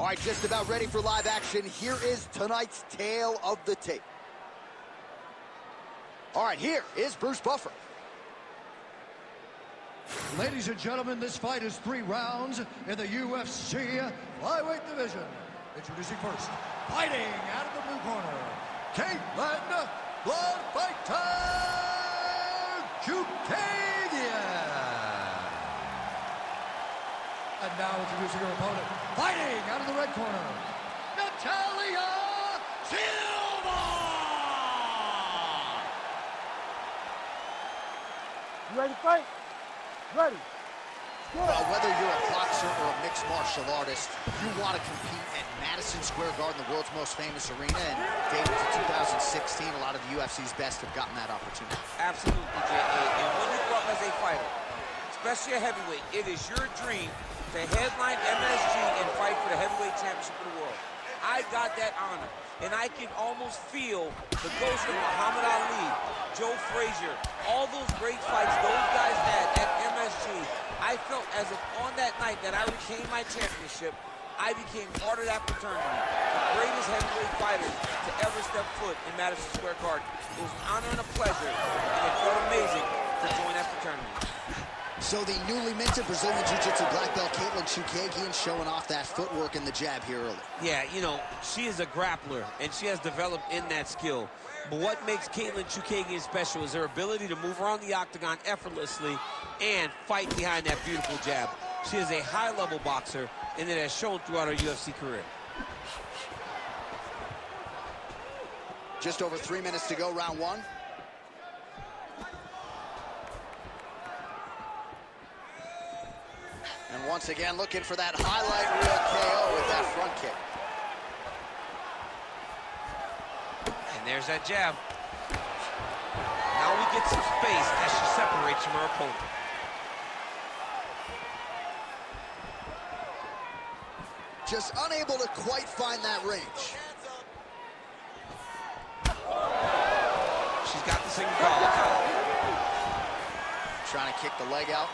All right, just about ready for live action. Here is tonight's tale of the tape. All right, here is Bruce Buffer. Ladies and gentlemen, this fight is 3 rounds in the UFC flyweight division. Introducing first, fighting out of the blue corner, Katlyn Blood Fighter Chukagian. And now introducing her opponent, fighting out of the red corner, Natalia Silva. You ready to fight? Ready. Whether you're a boxer or a mixed martial artist, you want to compete at Madison Square Garden, the world's most famous arena, and dating to 2016, a lot of the UFC's best have gotten that opportunity. Absolutely, J.A. And when you grow up as a fighter, especially a heavyweight, it is your dream to headline MSG and fight for the heavyweight championship of the world. I got that honor, and I can almost feel the ghost of Muhammad Ali, Joe Frazier, all those great fights those guys had at MSG. I felt as if on that night that I retained my championship, I became part of that fraternity. The greatest heavyweight fighters to ever step foot in Madison Square Garden. It was an honor and a pleasure, and it felt amazing to join that fraternity. So the newly minted Brazilian Jiu-Jitsu black belt Katlyn Chukagian showing off that footwork and the jab here early. Yeah, you know, she is a grappler, and she has developed in that skill. But what makes Katlyn Chukagian special is her ability to move around the octagon effortlessly and fight behind that beautiful jab. She is a high-level boxer, and it has shown throughout her UFC career. Just over 3 minutes to go, round 1. And once again, looking for that highlight reel KO with that front kick. And there's that jab. Now we get some space as she separates from her opponent. Just unable to quite find that range. She's got this thing called. Trying to kick the leg out.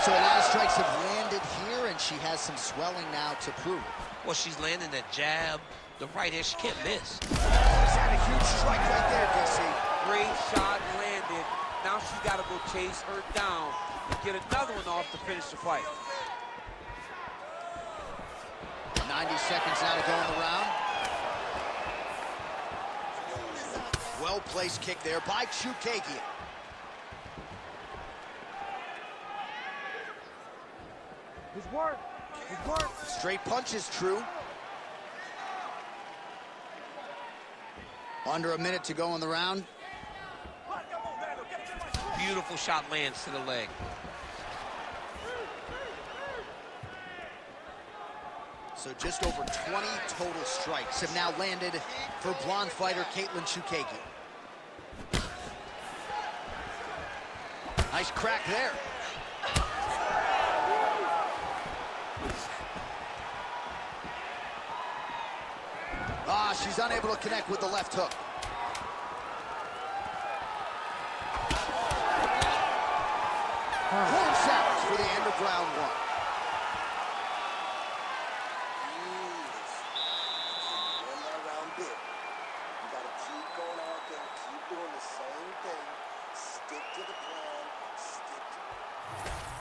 So a lot of strikes have landed here, and she has some swelling now to prove. Well, she's landing that jab, the right hand, she can't miss. She's had a huge strike right there, DC. Great shot landed. Now she's got to go chase her down and get another one off to finish the fight. 90 seconds now to go in the round. Well-placed kick there by Chukagian. His work. His work. Straight punch is true. Under a minute to go in the round. Beautiful shot lands to the leg. So just over 20 total strikes have now landed for blonde fighter Katlyn Chukagian. Nice crack there. She's unable to connect with the left hook. Horn sounds for the end of round 1.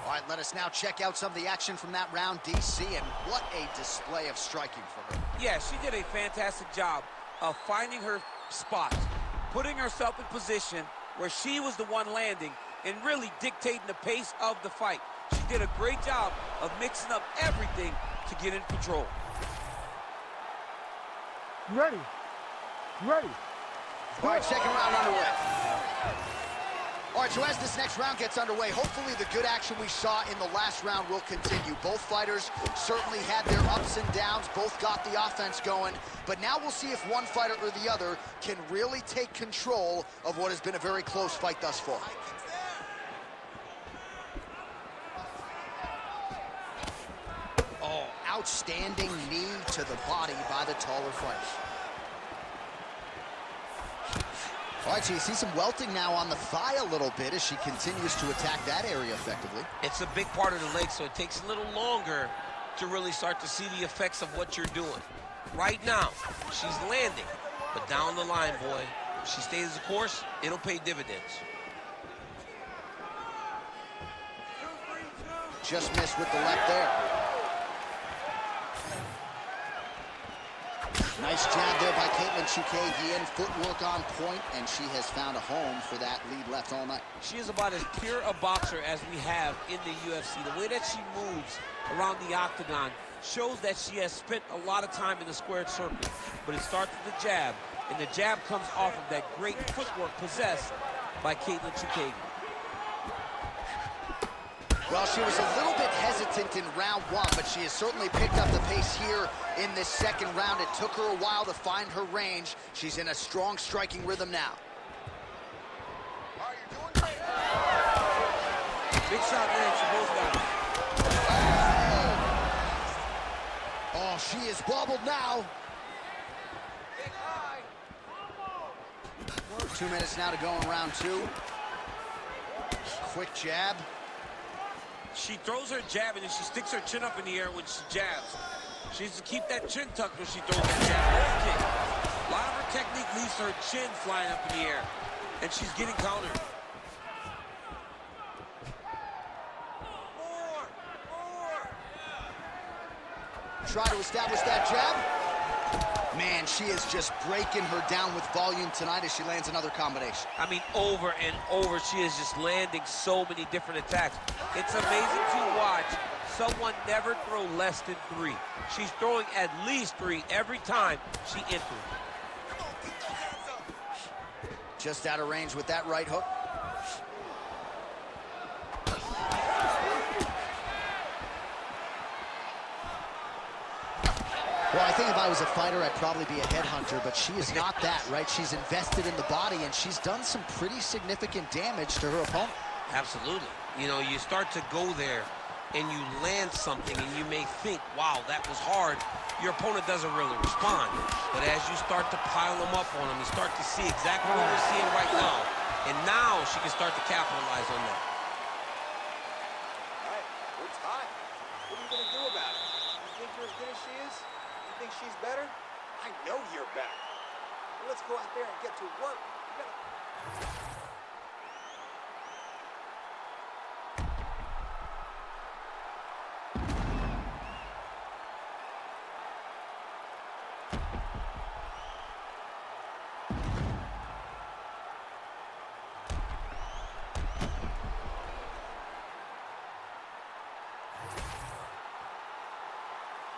All right, let us now check out some of the action from that round, DC, and what a display of striking for her. Yeah, she did a fantastic job of finding her spots, putting herself in position where she was the one landing and really dictating the pace of the fight. She did a great job of mixing up everything to get in control. You ready? You ready? All right, second round underway. All right, so as this next round gets underway, hopefully the good action we saw in the last round will continue. Both fighters certainly had their ups and downs, both got the offense going, but now we'll see if one fighter or the other can really take control of what has been a very close fight thus far. Oh, outstanding knee to the body by the taller fighter. All right, so you see some welting now on the thigh a little bit as she continues to attack that area effectively. It's a big part of the leg, so it takes a little longer to really start to see the effects of what you're doing. Right now, she's landing, but down the line, boy, if she stays the course, it'll pay dividends. Just missed with the left there. Nice jab there by Katlyn Chookagian. Footwork on point, and she has found a home for that lead left all night. She is about as pure a boxer as we have in the UFC. The way that she moves around the octagon shows that she has spent a lot of time in the squared circle. But it starts with the jab, and the jab comes off of that great footwork possessed by Katlyn Chookagian. Well, she was a little bit hesitant in round one, but she has certainly picked up the pace here in this second round. It took her a while to find her range. She's in a strong striking rhythm now. Big shot lands for both guys. Oh, she is wobbled now. 2 minutes now to go in round two. Quick jab. She throws her jab and then she sticks her chin up in the air when she jabs. She needs to keep that chin tucked when she throws that jab. Kick. A lot of her technique leads to her chin flying up in the air, and she's getting countered. Try to establish that jab. Man, she is just breaking her down with volume tonight as she lands another combination. I mean, over and over, she is just landing so many different attacks. It's amazing to watch someone never throw less than 3. She's throwing at least 3 every time she enters. Just out of range with that right hook. Well, I think if I was a fighter, I'd probably be a headhunter, but she is not that, right? She's invested in the body, and she's done some pretty significant damage to her opponent. Absolutely. You know, you start to go there, and you land something, and you may think, wow, that was hard. Your opponent doesn't really respond. But as you start to pile them up on them, you start to see exactly what we're seeing right now. And now she can start to capitalize on that. All right, we're tied. What are you going to do about it? You think you're as good as she is? You think she's better? I know you're better. Well, let's go out there and get to work.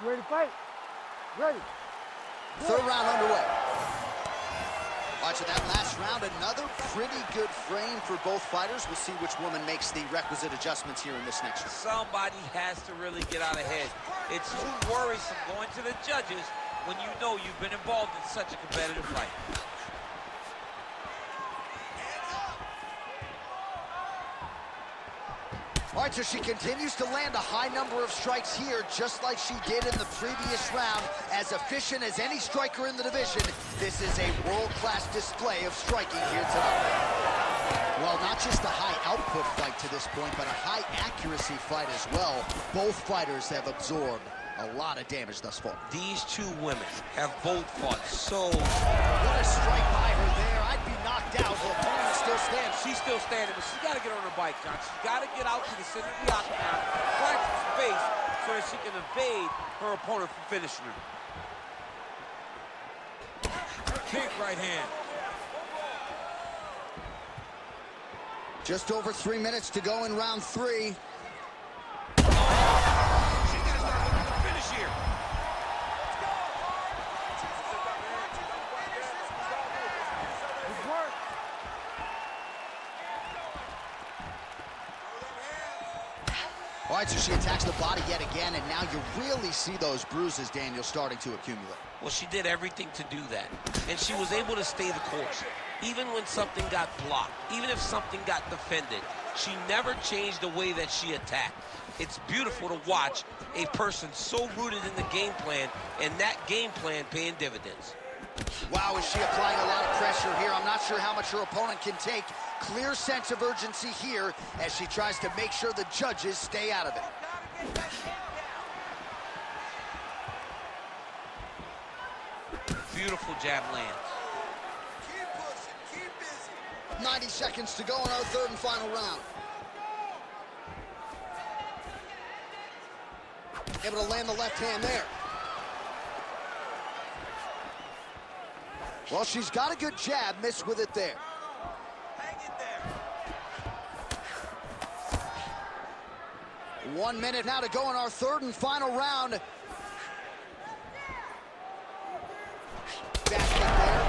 You ready to fight? Ready. Third round underway. Watching that last round, another pretty good frame for both fighters. We'll see which woman makes the requisite adjustments here in this next round. Somebody has to really get out ahead. It's too worrisome going to the judges when you know you've been involved in such a competitive fight. All right, so she continues to land a high number of strikes here, just like she did in the previous round. As efficient as any striker in the division, this is a world-class display of striking here tonight. Well, not just a high-output fight to this point, but a high-accuracy fight as well. Both fighters have absorbed a lot of damage thus far. These two women have both fought so... What a strike by her there. I'd be knocked out. The opponent still stands. She's still standing, but she's got to get on her bike, John. She's got to get out to the center of the octagon, find some space so that she can evade her opponent from finishing her. Big right hand. Just over 3 minutes to go in round 3. All right, so she attacks the body yet again, and now you really see those bruises, Daniel, starting to accumulate. Well, she did everything to do that, and she was able to stay the course. Even when something got blocked, even if something got defended, she never changed the way that she attacked. It's beautiful to watch a person so rooted in the game plan, and that game plan paying dividends. Wow, is she applying a lot of pressure here? I'm not sure how much her opponent can take. Clear sense of urgency here as she tries to make sure the judges stay out of it. beautiful jab lands. Keep pushing, keep busy. 90 seconds to go in our third and final round. Able to land the left hand there. Well, she's got a good jab, missed with it there. Hang in there. 1 minute now to go in our third and final round. Back in there.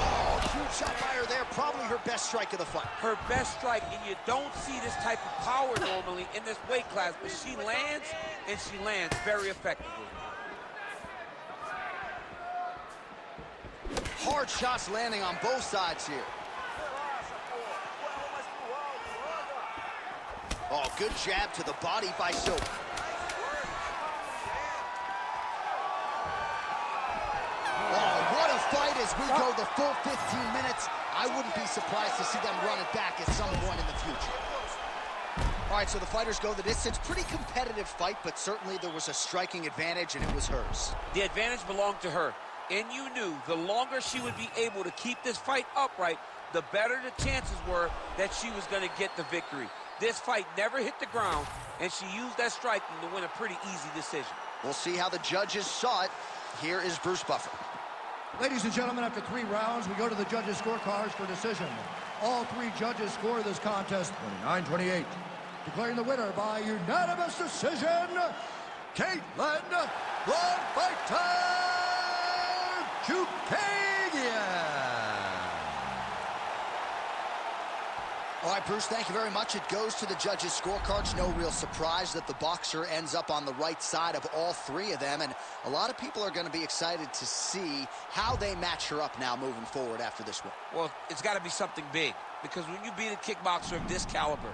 Oh, huge shot by her there. Probably her best strike of the fight. Her best strike, and you don't see this type of power normally in this weight class, but she lands, and she lands very effectively. Hard shots landing on both sides here. Oh, good jab to the body by Silva. Oh, what a fight as we go the full 15 minutes. I wouldn't be surprised to see them run it back at some point in the future. All right, so the fighters go the distance. Pretty competitive fight, but certainly there was a striking advantage, and it was hers. The advantage belonged to her, and you knew the longer she would be able to keep this fight upright, the better the chances were that she was going to get the victory. This fight never hit the ground, and she used that striking to win a pretty easy decision. We'll see how the judges saw it. Here is Bruce Buffer. Ladies and gentlemen, after 3 rounds, we go to the judges' scorecards for decision. All 3 judges score this contest 29-28. Declaring the winner by unanimous decision, Katlyn Chukagian. All right, Bruce, thank you very much. It goes to the judges' scorecards. No real surprise that the boxer ends up on the right side of all 3 of them, and a lot of people are going to be excited to see how they match her up now moving forward after this one. Well, it's got to be something big, because when you beat a kickboxer of this caliber,